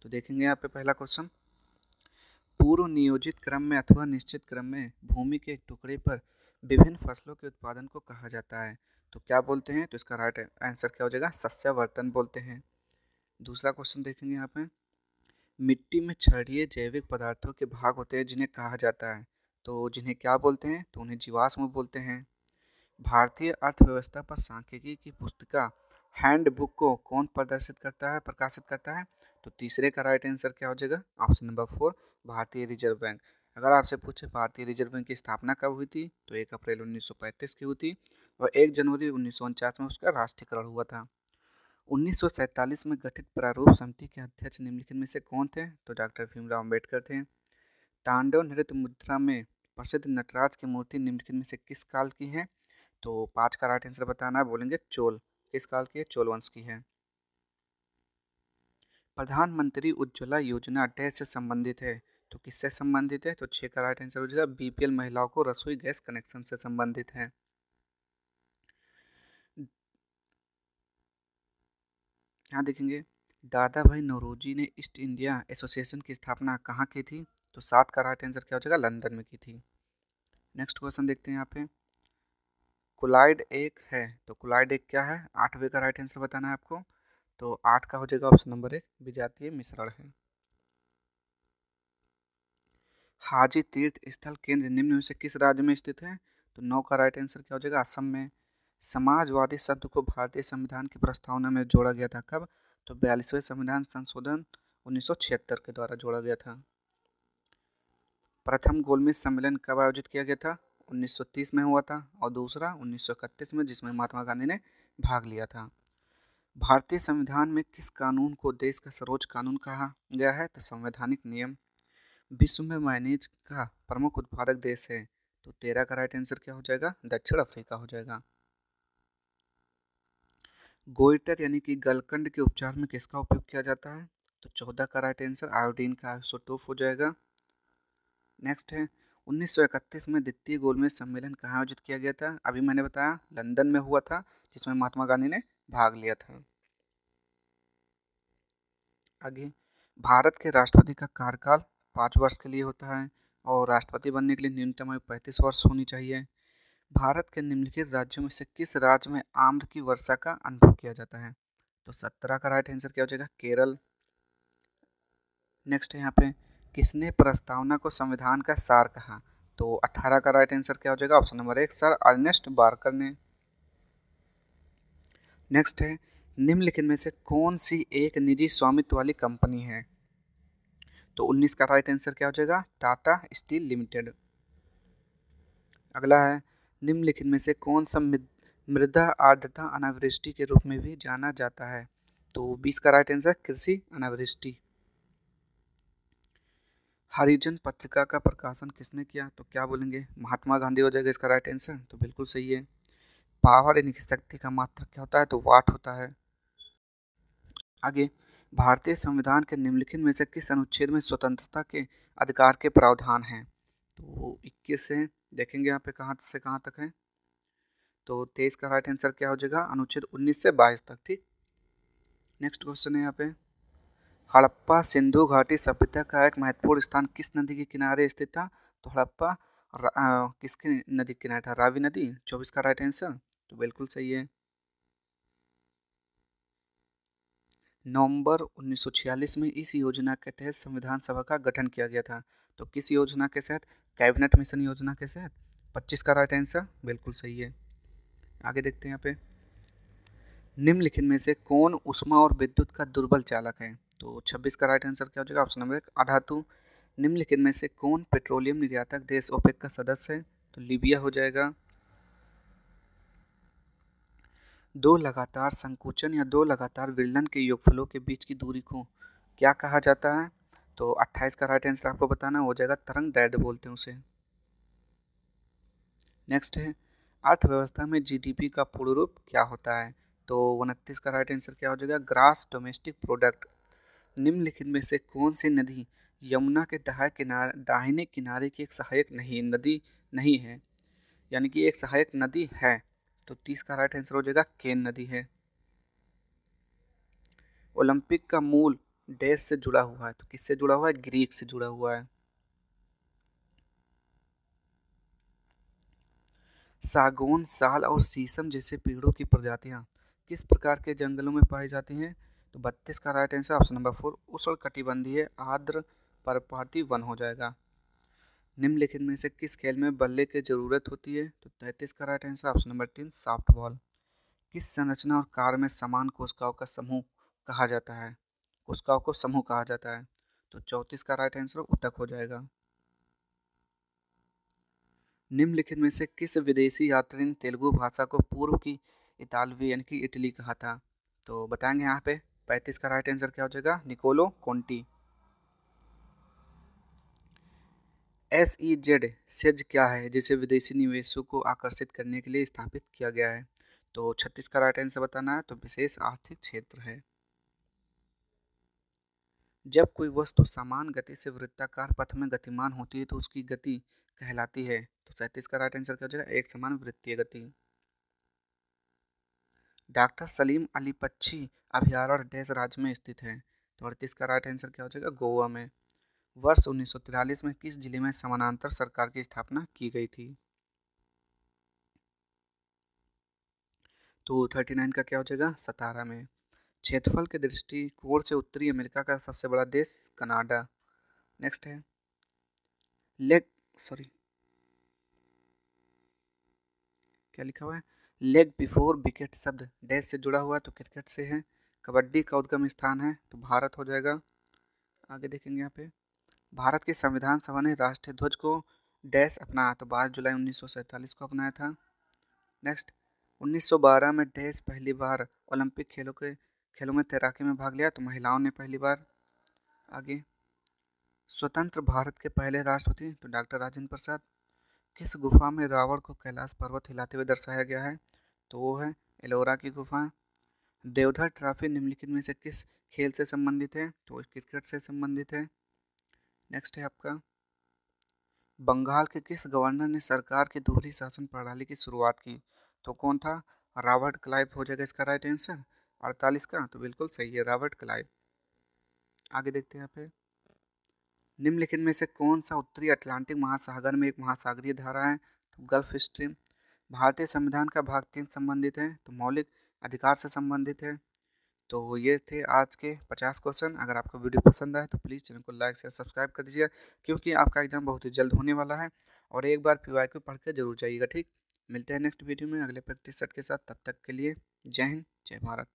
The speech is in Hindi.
तो देखेंगे यहाँ पे पहला क्वेश्चन, पूर्व नियोजित क्रम में अथवा निश्चित क्रम में भूमि के एक टुकड़े पर विभिन्न फसलों के उत्पादन को कहा जाता है। तो क्या बोलते हैं? तो इसका राइट आंसर क्या हो जाएगा? सस्यावर्तन बोलते हैं। दूसरा क्वेश्चन देखेंगे यहाँ पे, मिट्टी में क्षारीय जैविक पदार्थों के भाग होते हैं जिन्हें कहा जाता है, तो जिन्हें क्या बोलते हैं? तो उन्हें जीवाश्म बोलते हैं। भारतीय अर्थव्यवस्था पर सांख्यिकी की पुस्तिका हैंडबुक को कौन प्रकाशित करता है? तो तीसरे का राइट आंसर क्या हो जाएगा? ऑप्शन नंबर 4, भारतीय रिजर्व बैंक। अगर आपसे पूछे भारतीय रिजर्व बैंक की स्थापना कब हुई थी, तो 1 अप्रैल 1935 की हुई थी और 1 जनवरी 1949 में उसका राष्ट्रीयकरण हुआ था। 1947 में गठित प्रारूप समिति के अध्यक्ष निम्नलिखित में से कौन थे? तो डॉक्टर भीमराव अम्बेडकर थे। तांडव नृत्य मुद्रा में प्रसिद्ध नटराज की मूर्ति निम्नलिखित में से किस काल की है? तो 5 का राइट आंसर बताना है, बोलेंगे चोल। किस काल की है? चोल वंश की है। प्रधानमंत्री उज्ज्वला योजना डैश से संबंधित है, तो किससे संबंधित है? तो 6 का राइट आंसर हो जाएगा, बीपीएल महिलाओं को रसोई गैस कनेक्शन से संबंधित है। यहाँ देखेंगे, दादा भाई नौरोजी ने ईस्ट इंडिया एसोसिएशन की स्थापना कहाँ की थी? तो 7 का राइट आंसर क्या हो जाएगा? लंदन में की थी। नेक्स्ट क्वेश्चन देखते हैं यहाँ पे, कोलाइड एक है, तो कोलाइड एक क्या है? 8वें का राइट आंसर बताना है आपको। तो 8 का हो जाएगा ऑप्शन नंबर 1, विजातीय मिश्रण है। हाजी तीर्थ स्थल केंद्र निम्न में से किस राज्य में स्थित है? तो 9 का राइट आंसर क्या हो जाएगा? असम में। समाजवादी शब्द को भारतीय संविधान की प्रस्तावना में जोड़ा गया था कब? तो 42वें संविधान संशोधन 1976 के द्वारा जोड़ा गया था। प्रथम गोलमेज सम्मेलन कब आयोजित किया गया था? 1930 में हुआ था और दूसरा 1931 में, जिसमें महात्मा गांधी ने भाग लिया था। भारतीय संविधान में किस कानून को देश का सर्वोच्च कानून कहा गया है? तो संवैधानिक नियम। विश्व में मायनीज का प्रमुख उत्पादक देश है, तो 13 का राइट आंसर क्या हो जाएगा? दक्षिण अफ्रीका हो जाएगा। गोइटर यानी कि गलकंड के उपचार में किसका उपयोग किया जाता है? तो 14 का राइट आंसर आयोडीन का आइसोटोप हो जाएगा। नेक्स्ट है, 1931 में द्वितीय गोलमेज सम्मेलन कहाँ आयोजित किया गया था? अभी मैंने बताया लंदन में हुआ था, जिसमें महात्मा गांधी ने भाग लिया था। आगे, भारत के राष्ट्रपति का कार्यकाल 5 वर्ष के लिए होता है और राष्ट्रपति बनने के लिए न्यूनतम आयु 35 वर्ष होनी चाहिए। भारत के निम्नलिखित राज्यों में से किस राज्य में आम्र की वर्षा का अनुभव किया जाता है? तो 17 का राइट आंसर क्या हो जाएगा? केरल। नेक्स्ट है यहाँ पे, किसने प्रस्तावना को संविधान का सार कहा? तो 18 का राइट आंसर क्या हो जाएगा? Option number 1, sir Ernest Barker ने। नेक्स्ट है, निम्नलिखित में से कौन सी एक निजी स्वामित्व वाली कंपनी है? तो 19 का राइट आंसर क्या हो जाएगा? Tata steel limited. अगला है, निम्नलिखित में से कौन सा मृदा आर्द्रता अनावृष्टि के रूप में भी जाना जाता है? तो 20 का राइट आंसर कृषि अनावृष्टि। हरिजन पत्रिका का प्रकाशन किसने किया? तो क्या बोलेंगे? महात्मा गांधी हो जाएगा इसका राइट आंसर। तो बिल्कुल सही है। पावर यानी कि शक्ति का मात्रक क्या होता है? तो वाट होता है। आगे, भारतीय संविधान के निम्नलिखित में से किस अनुच्छेद में स्वतंत्रता के अधिकार के प्रावधान हैं? तो 21 से देखेंगे यहाँ पे कहाँ से कहाँ तक है। तो 23 का राइट आंसर क्या हो जाएगा? अनुच्छेद 19 से 22 तक। ठीक। नेक्स्ट क्वेश्चन है यहाँ पे, हड़प्पा सिंधु घाटी सभ्यता का एक महत्वपूर्ण स्थान किस नदी के किनारे स्थित था? तो हड़प्पा किसके नदी के किनारे था? रावी नदी। 24 का राइट आंसर। तो बिल्कुल सही है। नवंबर 1946 में इस योजना के तहत संविधान सभा का गठन किया गया था। तो किस योजना के तहत? कैबिनेट मिशन योजना के तहत। 25 का राइट आंसर। बिल्कुल सही है। आगे देखते हैं यहाँ पे, निम्नलिखित में से कौन ऊष्मा और विद्युत का दुर्बल चालक है? तो 26 का राइट आंसर क्या हो जाएगा? Option number 1, अधातु। निम्नलिखित में से कौन पेट्रोलियम निर्यातक देश ओपेक का सदस्य है? तो लीबिया हो जाएगा। दो लगातार संकुचन या दो लगातार विलयन के योगफलों के बीच की दूरी को क्या कहा जाता है? तो 28 का राइट आंसर आपको बताना हो जाएगा, तरंग दैर्ध्य बोलते हैं उसे। नेक्स्ट है, अर्थव्यवस्था में जीडीपी का पूर्ण रूप क्या होता है? तो 29 का राइट आंसर क्या हो जाएगा? Grass domestic product. निम्नलिखित में से कौन सी नदी यमुना के दाहिने किनारे की एक सहायक नदी नहीं है, यानी कि एक सहायक नदी है? तो 30 का राइट आंसर हो जाएगा, केन नदी है। ओलंपिक का मूल डैश से जुड़ा हुआ है, तो किससे जुड़ा हुआ है? ग्रीक से जुड़ा हुआ है। सागौन, साल और शीशम जैसे पेड़ों की प्रजातियां किस प्रकार के जंगलों में पाई जाती हैं? तो 32 का राइट आंसर ऑप्शन नंबर 4 उष्णकटिबंधीय आर्द्र पर्णपाती वन हो जाएगा। निम्नलिखित में से किस खेल में बल्ले की जरूरत होती है? तो 33 का right answer option number 3 softball. किस संरचना और कार्य में समान कोशिकाओं का समूह कहा जाता है? कोशिकाओं को समूह कहा जाता है। तो 34 का राइट आंसर उत्तक हो जाएगा। निम्नलिखित में से किस विदेशी यात्री ने तेलुगु भाषा को पूर्व की इतालवी यानी कि इटली कहा था? तो बताएंगे यहाँ पे। 35 का राइट आंसर क्या हो जाएगा? Niccolo Conti. SEZ सेज क्या है जिसे विदेशी निवेशों को आकर्षित करने के लिए स्थापित किया गया है? तो 36 का राइट आंसर बताना है। तो विशेष आर्थिक क्षेत्र है। जब कोई वस्तु समान गति से वृत्ताकार पथ में गतिमान होती है तो उसकी गति कहलाती है। तो 37 का राइट आंसर क्या हो जाएगा? एक समान वृत्तीय गति। डॉक्टर सलीम अली पक्षी अभयारण्य डैश राज्य में स्थित है? तो 38 का राइट आंसर क्या हो जाएगा? गोवा में। वर्ष 1943 में किस जिले में समानांतर सरकार की स्थापना की गई थी? तो 39 का क्या हो जाएगा? सतारा में। क्षेत्रफल के दृष्टिकोण से उत्तरी अमेरिका का सबसे बड़ा देश कनाडा। नेक्स्ट है लेग सॉरी क्या लिखा हुआ है? लेग बिफोर विकेट शब्द डैश से जुड़ा हुआ है, तो क्रिकेट से है। कबड्डी का उद्गम स्थान है, तो भारत हो जाएगा। आगे देखेंगे यहाँ पे। भारत की संविधान सभा ने राष्ट्रीय ध्वज को डैश अपनाया, तो 22 जुलाई 1947 को अपनाया था। नेक्स्ट 1912 में डैश पहली बार ओलंपिक खेलों में तैराकी में भाग लिया, तो महिलाओं ने पहली बार। आगे स्वतंत्र भारत के पहले राष्ट्रपति, तो डॉक्टर राजेंद्र प्रसाद। किस गुफा में रावण को कैलाश पर्वत हिलाते हुए दर्शाया गया है? तो वो है एलोरा की गुफा। देवधर ट्रॉफी निम्नलिखित में से किस खेल से संबंधित है? तो क्रिकेट से संबंधित है। नेक्स्ट है आपका बंगाल के किस गवर्नर ने सरकार की दोहरी शासन प्रणाली की शुरुआत की? तो कौन था? रॉबर्ट क्लाइव हो जाएगा इसका राइट आंसर। 48 का तो बिल्कुल सही है, रॉबर्ट क्लाइव। आगे देखते हैं यहाँ पे। निम्नलिखित में से कौन सा उत्तरी अटलांटिक महासागर में एक महासागरीय धारा है? तो गल्फ स्ट्रीम। भारतीय संविधान का भाग 3 संबंधित है, तो मौलिक अधिकार से संबंधित है। तो ये थे आज के 50 क्वेश्चन। अगर आपको वीडियो पसंद आए तो प्लीज़ चैनल को लाइक शेयर सब्सक्राइब कर दीजिएगा, क्योंकि आपका एग्जाम बहुत ही जल्द होने वाला है। और एक बार PYQ पढ़ के जरूर जाइएगा। ठीक, मिलते हैं नेक्स्ट वीडियो में अगले प्रैक्टिस सेट के साथ। तब तक के लिए जय हिंद, जय भारत।